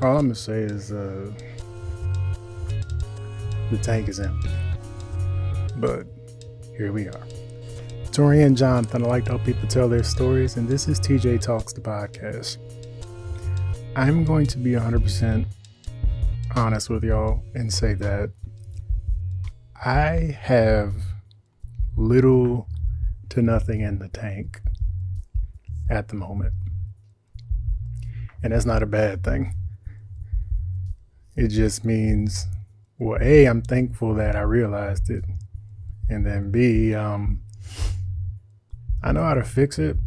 All I'm gonna say is the tank is empty. But here we are. Tori and Jonathan, I like to help people tell their stories, and this is TJ Talks, the podcast. I'm going to be 100% honest with y'all and say that I have little to nothing in the tank at the moment. And that's not a bad thing. It just means, well, A, I'm thankful that I realized it. And then B, I know how to fix it,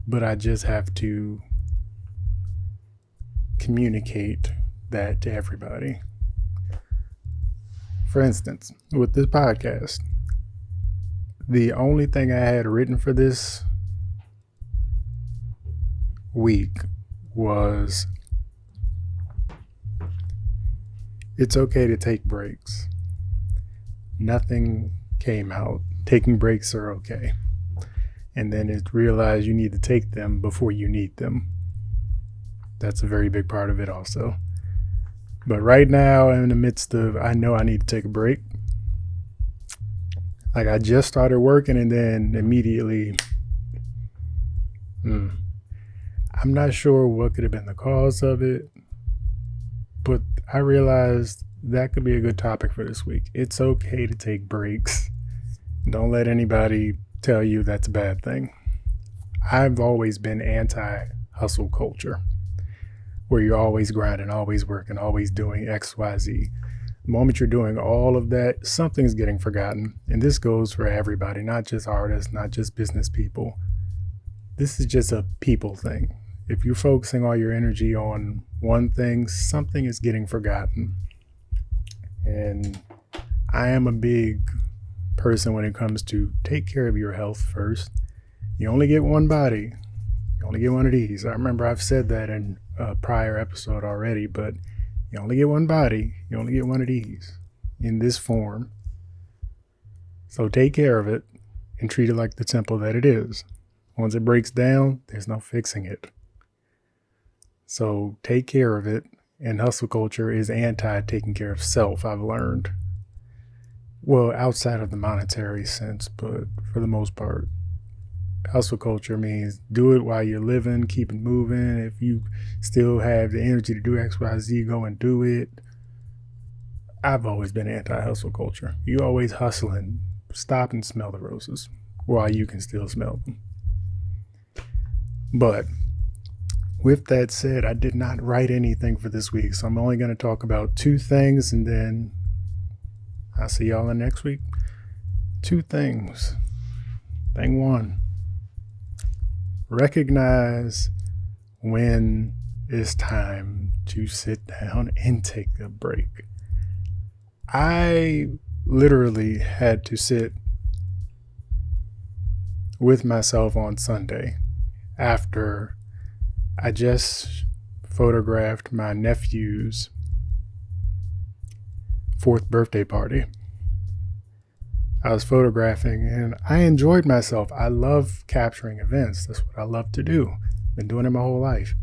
but I just have to communicate that to everybody. For instance, with this podcast, the only thing I had written for this week was it's okay to take breaks. Nothing came out. Taking breaks are okay. And then it realized you need to take them before you need them. That's a very big part of it also. But right now, I'm in the midst of, I know I need to take a break. Like I just started working and then immediately, I'm not sure what could have been the cause of it, but I realized that could be a good topic for this week. It's okay to take breaks. Don't let anybody tell you that's a bad thing. I've always been anti-hustle culture, where you're always grinding, always working, always doing X, Y, Z. The moment you're doing all of that, something's getting forgotten. And this goes for everybody, not just artists, not just business people. This is just a people thing. If you're focusing all your energy on one thing, something is getting forgotten. And I am a big person when it comes to take care of your health first. You only get one body. You only get one of these. I remember I've said that in a prior episode already, but you only get one body. You only get one of these in this form. So take care of it and treat it like the temple that it is. Once it breaks down, there's no fixing it. So take care of it. And hustle culture is anti taking care of self, I've learned. Well, outside of the monetary sense, but for the most part, hustle culture means do it while you're living, keep it moving. If you still have the energy to do X, Y, Z, go and do it. I've always been anti-hustle culture. You always hustling. Stop and smell the roses while you can still smell them. But with that said, I did not write anything for this week, so I'm only going to talk about two things, and then I'll see y'all in next week. Two things. Thing one, recognize when it's time to sit down and take a break. I literally had to sit with myself on Sunday after I just photographed my nephew's 4th birthday party. I was photographing and I enjoyed myself. I love capturing events. That's what I love to do. Been doing it my whole life.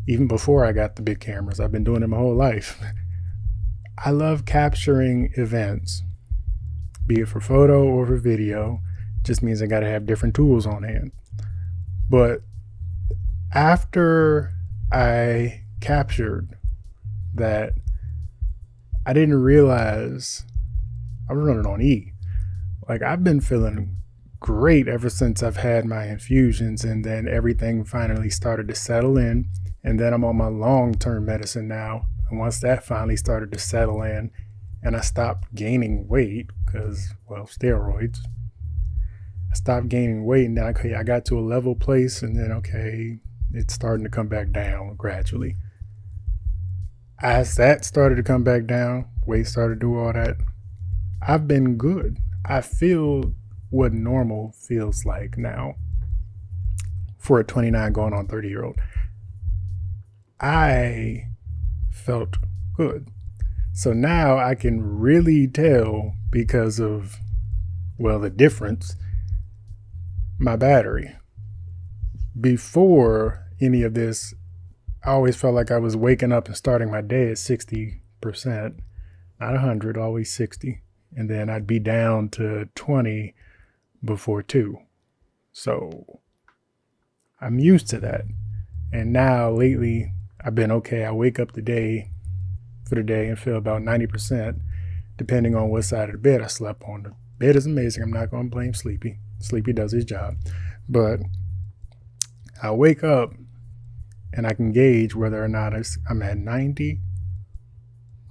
Even before I got the big cameras, I've been doing it my whole life. I love capturing events, be it for photo or for video. Just means I got to have different tools on hand. But after I captured that, I didn't realize I was running on E. Like I've been feeling great ever since I've had my infusions, and then everything finally started to settle in. And then I'm on my long-term medicine now. And once that finally started to settle in and I stopped gaining weight because, well, steroids, I stopped gaining weight, and then I got to a level place, and then, okay, it's starting to come back down gradually. As that started to come back down, weight started to do all that, I've been good. I feel what normal feels like now for a 29 going on 30-year-old. I felt good. So now I can really tell because of, well, the difference, my battery. Before any of this, I always felt like I was waking up and starting my day at 60%, not 100, always 60. And then I'd be down to 20 before 2. So I'm used to that. And now lately I've been okay. I wake up for the day and feel about 90%, depending on what side of the bed I slept on. The bed is amazing. I'm not going to blame Sleepy. Sleepy does his job. But I wake up and I can gauge whether or not I'm at 90,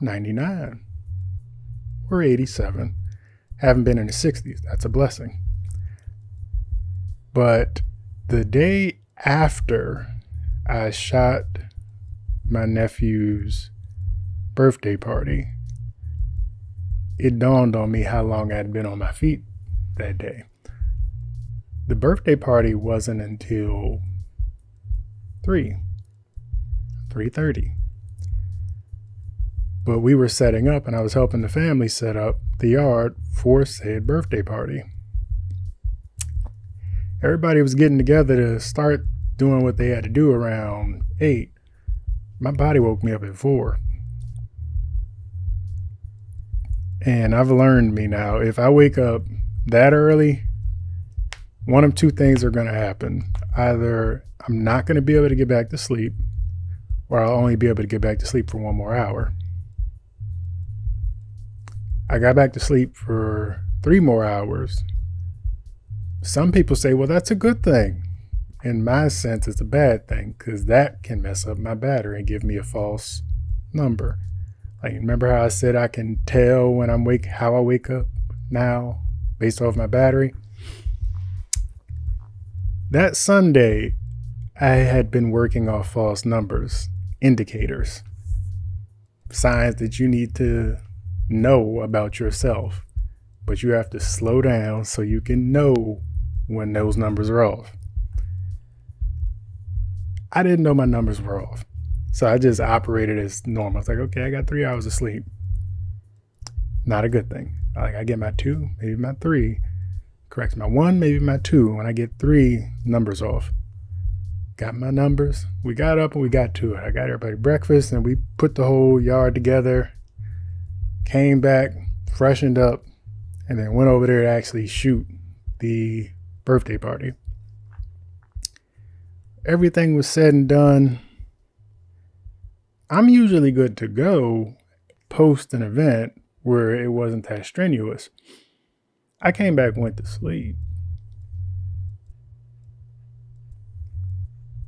99, or 87. Haven't been in the 60s. That's a blessing. But the day after I shot my nephew's birthday party, it dawned on me how long I'd been on my feet that day. The birthday party wasn't until 3:30. But we were setting up, and I was helping the family set up the yard for said birthday party. Everybody was getting together to start doing what they had to do around 8. My body woke me up at 4. And I've learned me now, if I wake up that early, one of two things are going to happen. Either I'm not going to be able to get back to sleep, or I'll only be able to get back to sleep for 1 more hour. I got back to sleep for 3 more hours. Some people say, well, that's a good thing. In my sense, it's a bad thing, because that can mess up my battery and give me a false number. Like, remember how I said I can tell when how I wake up now based off my battery? That Sunday, I had been working off false numbers, indicators, signs that you need to know about yourself, but you have to slow down so you can know when those numbers are off. I didn't know my numbers were off, so I just operated as normal. It's like, okay, I got 3 hours of sleep. Not a good thing. Like, I get my 2, maybe my 3, correct my 1, maybe my 2. When I get 3, numbers off. Got my numbers. We got up and we got to it. I got everybody breakfast and we put the whole yard together. Came back, freshened up, and then went over there to actually shoot the birthday party. Everything was said and done. I'm usually good to go post an event where it wasn't that strenuous. I came back and went to sleep.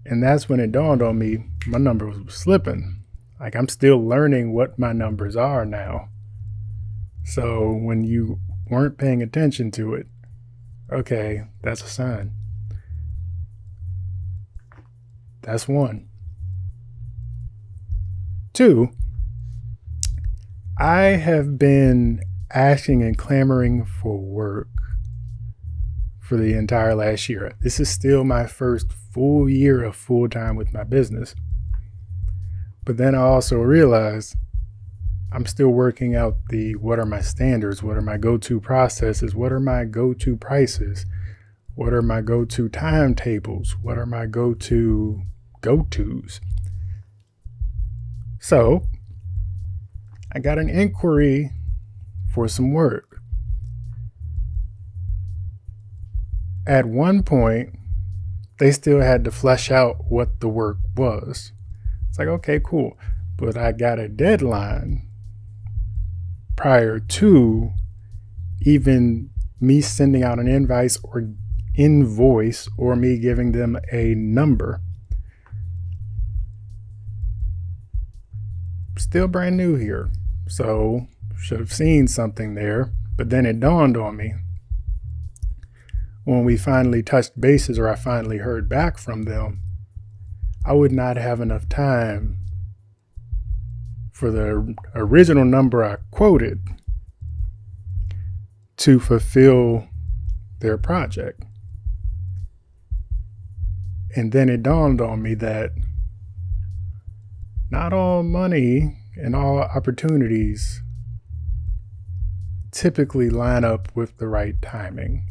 And that's when it dawned on me, my numbers were slipping. Like, I'm still learning what my numbers are now. So when you weren't paying attention to it, okay, that's a sign. That's 1. 2, I have been asking and clamoring for work for the entire last year. This is still my first full year of full time with my business. But then I also realized I'm still working out what are my standards, what are my go-to processes, what are my go-to prices, what are my go-to timetables, what are my go-tos. So I got an inquiry for some work. At one point, they still had to flesh out what the work was. It's like, okay, cool. But I got a deadline prior to even me sending out an invoice or me giving them a number. Still brand new here, so should have seen something there. But then it dawned on me when we finally touched bases, or I finally heard back from them, I would not have enough time for the original number I quoted to fulfill their project. And then it dawned on me that not all money and all opportunities typically line up with the right timing.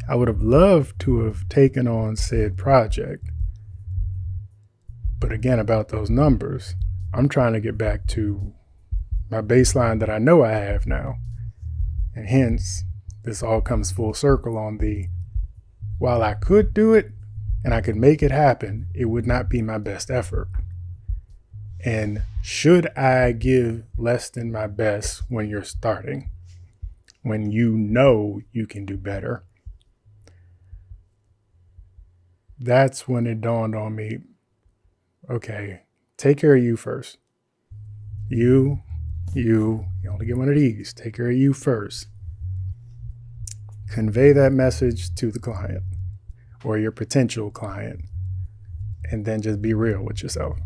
I would have loved to have taken on said project But again, about those numbers, I'm trying to get back to my baseline that I know I have now. And hence, this all comes full circle on the, while I could do it and I could make it happen, it would not be my best effort. And should I give less than my best when you're starting, when you know you can do better? That's when it dawned on me, okay, take care of you first. You only get one of these. Take care of you first. Convey that message to the client or your potential client, and then just be real with yourself.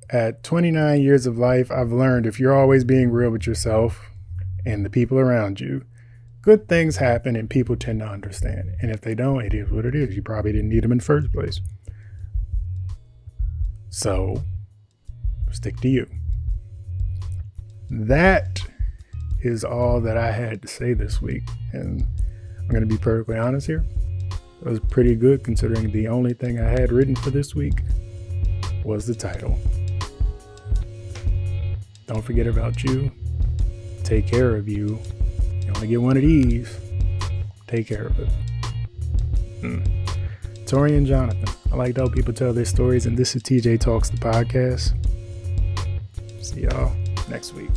At 29 years of life, I've learned if you're always being real with yourself and the people around you, good things happen and people tend to understand. And if they don't, it is what it is. You probably didn't need them in the first place. So stick to you. That is all that I had to say this week. And I'm going to be perfectly honest here. It was pretty good considering the only thing I had written for this week was the title. Don't forget about you. Take care of you. You only get one of these. Take care of it. Tori and Jonathan. I like to help people tell their stories, and this is TJ Talks, the podcast. See y'all next week.